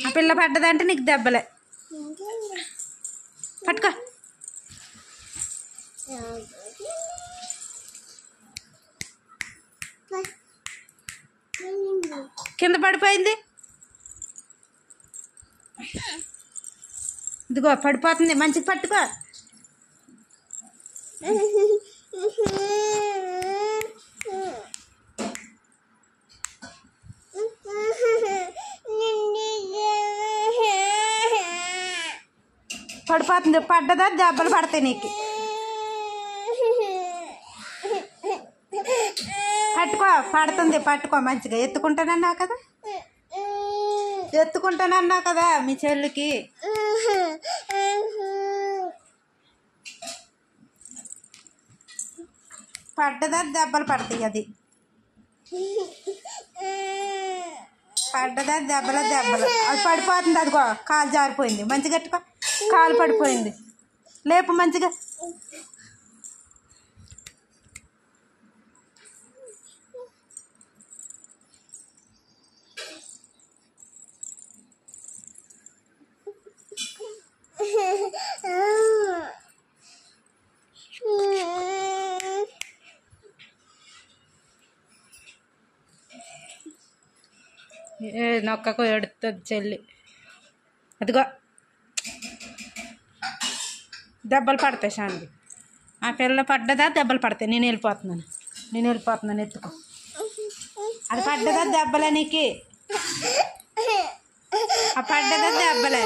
ఆ పిల్ల పడ్డదంటే నీకు దెబ్బలే. పట్టుకో. కింద పడిపోయింది. ఇదిగో పడిపోతుంది. మంచిగా పట్టుకో. పడిపోతుంది. పడ్డదా దెబ్బలు పడతాయి నీకు. పట్టుకో. పడుతుంది. పట్టుకో మంచిగా. ఎత్తుకుంటానన్నావు కదా, ఎత్తుకుంటానన్నావు కదా మీ చెల్లికి. పడ్డదా దెబ్బలు పడతాయి. అది పడ్డదా దెబ్బలు. అది పడిపోతుంది. అదిగో కాలు జారిపోయింది. మంచిగా కట్టుకో. కాలు పడిపోయింది. లేపు మంచిగా. నొక్కకు ఎడుతుంది చెల్లి. అదిగో దెబ్బలు పడతాయి శాంతి. ఆ పిల్ల పడ్డదా దెబ్బలు పడతాయి. నేను వెళ్ళిపోతున్నాను. ఎత్తుకో. అది పడ్డదా దెబ్బలే నీకు. ఆ పడ్డదా దెబ్బలే.